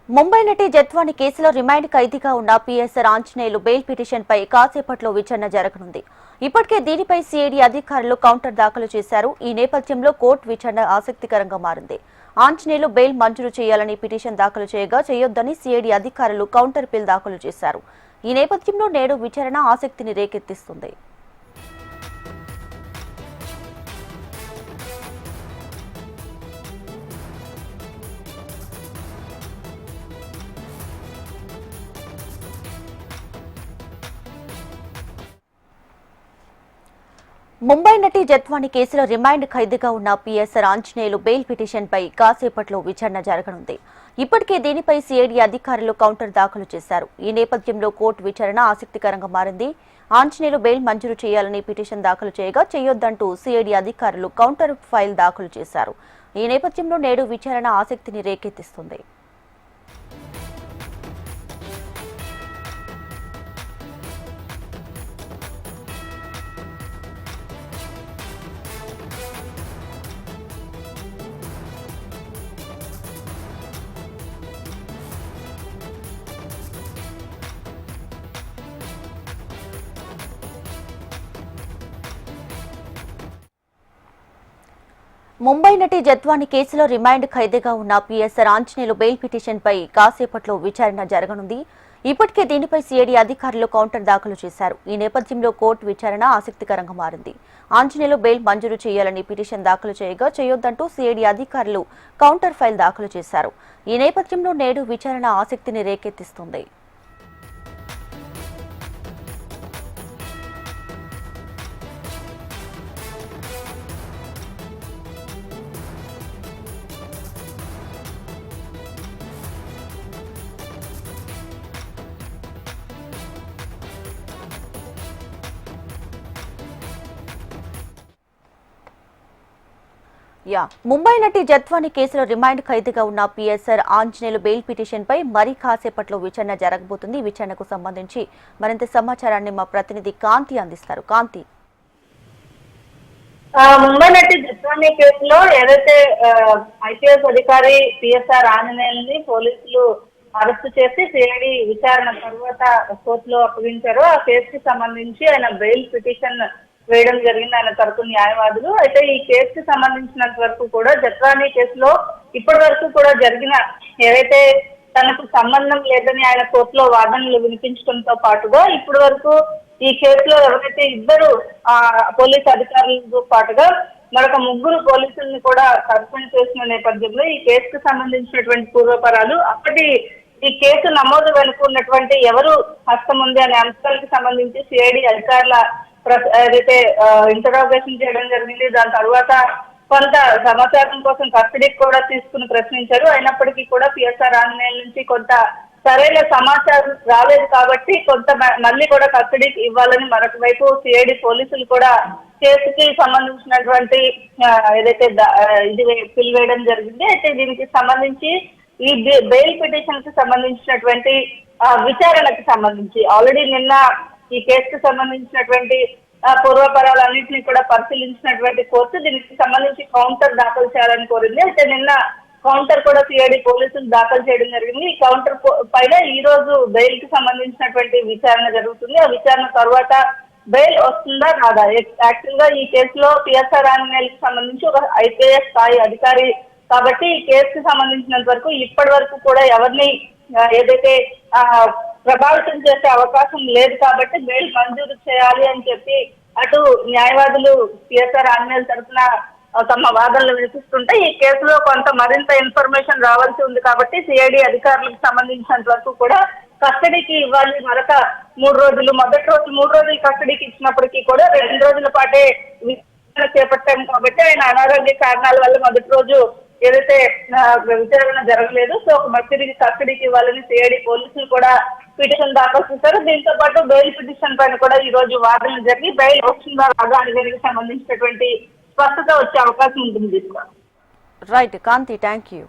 ముంబై నటి జత్వాని కేసులో రిమాండ్ ఖైదీగా ఉన్న పీఎస్ఆర్ ఆంజనేయులు బెయిల్ పిటిషన్పై కాసేపట్లో విచారణ జరగనుంది. ఇప్పటికే దీనిపై సిఐడి అధికారులు కౌంటర్ దాఖలు చేశారు. ఈ నేపథ్యంలో కోర్టు విచారణ ఆసక్తికరంగా మారింది. ఆంజనేయులు బెయిల్ మంజూరు చేయాలని పిటిషన్ దాఖలు చేయగా చేయొద్దని సిఐడి అధికారులు కౌంటర్ పిల్ దాఖలు చేశారు. ఈ నేపథ్యంలో నేడు విచారణ ఆసక్తిని రేకెత్తిస్తుంది. ముంబై నటి జత్వాని కేసులో రిమాండ్ ఖైదీగా ఉన్న పీఎస్ఆర్ ఆంజనేయులు బెయిల్ పిటిషన్పై కాసేపట్లో విచారణ జరగనుంది. ఇప్పటికే దీనిపై సిఐడి అధికారులు కౌంటర్ దాఖలు చేశారు. ఈ నేపథ్యంలో కోర్టు విచారణ ఆసక్తికరంగా మారింది. ఆంజనేయులు బెయిల్ మంజూరు చేయాలని పిటిషన్ దాఖలు చేయగా చేయొద్దంటూ సిఐడి అధికారులు కౌంటర్ ఫైల్ దాఖలు చేశారు. ఈ నేపథ్యంలో నేడు విచారణ ఆసక్తిని రేకెత్తిస్తుంది. ముంబై నటి జత్వాని కేసులో రిమాండ్ ఖైదీగా ఉన్న పీఎస్ఆర్ ఆంజనేయులు బెయిల్ పిటిషన్పై కాసేపట్లో విచారణ జరగనుంది. ఇప్పటికే దీనిపై సిఐడి అధికారులు కౌంటర్ దాఖలు చేశారు. ఈ నేపథ్యంలో కోర్టు విచారణ ఆసక్తికరంగా మారింది. ఆంజనేయులు బెయిల్ మంజూరు చేయాలని పిటిషన్ దాఖలు చేయగా చేయొద్దంటూ సిఐడి అధికారులు కౌంటర్ ఫైల్ దాఖలు చేశారు. ఈ నేపథ్యంలో నేడు విచారణ ఆసక్తిని రేకెత్తిస్తుంది. ముంబై నటి జత్వాని కేసులో రిమాండ్ ఖైదీగా ఉన్న పీఎస్ఆర్ ఆంజనేయులు బెయిల్ పిటిషన్ పై మరి కాసేపట్లో విచారణ జరగబోతుంది. విచారణకు సంబంధించి మరింత సమాచారాన్ని మా ప్రతినిధి కాంతి అందిస్తారు. కాంతి, ముంబై నటి జత్వాని కేసులో ఏదైతే ఐపీఎస్ అధికారి పీఎస్ఆర్ ఆంజనేయుల్ని పోలీసులు అరెస్టు చేసి సిఐడి విచారణ తర్వాత కోర్టులో అప్పగించారో ఆ కేసుకి సంబంధించి ఆయన బెయిల్ పిటిషన్ వేయడం జరిగింది ఆయన తరపు న్యాయవాదులు. అయితే ఈ కేసుకి సంబంధించినంత వరకు కూడా జత్వాని కేసులో ఇప్పటి వరకు కూడా జరిగిన ఏదైతే తనకు సంబంధం లేదని ఆయన కోర్టులో వాదనలు వినిపించడంతో పాటుగా ఇప్పటి వరకు ఈ కేసులో ఎవరైతే ఇద్దరు పోలీసు అధికారులతో పాటుగా మరొక ముగ్గురు పోలీసుల్ని కూడా సస్పెండ్ చేసిన నేపథ్యంలో ఈ కేసుకు సంబంధించినటువంటి పూర్వపరాలు అప్పటి ఈ కేసు నమోదు వెనుక ఉన్నటువంటి ఎవరు హస్తం ఉంది అనే అంశాలకు సంబంధించి సిఐడి అధికారుల ఏదైతే ఇంటరాగేషన్ చేయడం జరిగింది. దాని తర్వాత కొంత సమాచారం కోసం కస్టడీకి కూడా తీసుకుని ప్రశ్నించారు. అయినప్పటికీ కూడా పీఎస్ఆర్ ఆంజనేయుల నుంచి కొంత సరైన సమాచారం రాలేదు కాబట్టి కొంత మళ్ళీ కూడా కస్టడీకి ఇవ్వాలని మరొక వైపు సిఐడి పోలీసులు కూడా కేసుకి సంబంధించినటువంటి ఏదైతే ఇది పిల్ వేయడం జరిగింది. అయితే దీనికి సంబంధించి ఈ బెయిల్ పిటిషన్ కి సంబంధించినటువంటి విచారణకు సంబంధించి ఆల్రెడీ నిన్న ఈ కేసుకు సంబంధించినటువంటి పూర్వపరాలన్నింటినీ కూడా పరిశీలించినటువంటి కోర్టు దీనికి సంబంధించి కౌంటర్ దాఖలు చేయాలని కోరింది. అయితే నిన్న కౌంటర్ కూడా సిఐడి పోలీసులు దాఖలు చేయడం జరిగింది. ఈ కౌంటర్ పైన ఈ రోజు బెయిల్ కి సంబంధించినటువంటి విచారణ జరుగుతుంది. ఆ విచారణ తర్వాత బెయిల్ వస్తుందా రాదా. యాక్చువల్ గా ఈ కేసులో పీఎస్ఆర్ ఆంజనేయులకు సంబంధించి ఒక ఐపీఎస్ స్థాయి అధికారి కాబట్టి ఈ కేసుకు సంబంధించినంత వరకు ఇప్పటి వరకు కూడా ఎవరిని ఏదైతే ప్రభావితం చేసే అవకాశం లేదు కాబట్టి బెయిల్ మంజూరు చేయాలి అని చెప్పి అటు న్యాయవాదులు పీఎస్ఆర్ ఆంజనేయుల తరఫున తమ వాదనలు వినిపిస్తుంటే ఈ కేసులో కొంత మరింత ఇన్ఫర్మేషన్ రావాల్సి ఉంది కాబట్టి సిఐడి అధికారులకు సంబంధించినంత వరకు కూడా కస్టడీకి ఇవ్వాలి. మరొక 3 రోజులు మొదటి రోజు 3 రోజులు కస్టడీకి ఇచ్చినప్పటికీ కూడా 2 రోజుల పాటే విచారణ చేపట్టాము కాబట్టి ఆయన అనారోగ్య కారణాల వల్ల మొదటి రోజు ఏదైతే విచారణ జరగలేదు. సో తిరిగి కస్టడీకి ఇవ్వాలని సిఐడి పోలీసులు కూడా పిటిషన్ దాఖలు చేశారు. దీంతో పాటు బెయిల్ పిటిషన్ పైన కూడా ఈ రోజు వాదనలు జరిగి బెయిల్ వస్తుందా రాదా అనే దానికి సంబంధించినటువంటి స్పష్టత వచ్చే అవకాశం ఉంటుంది. Right Kanthi, thank you.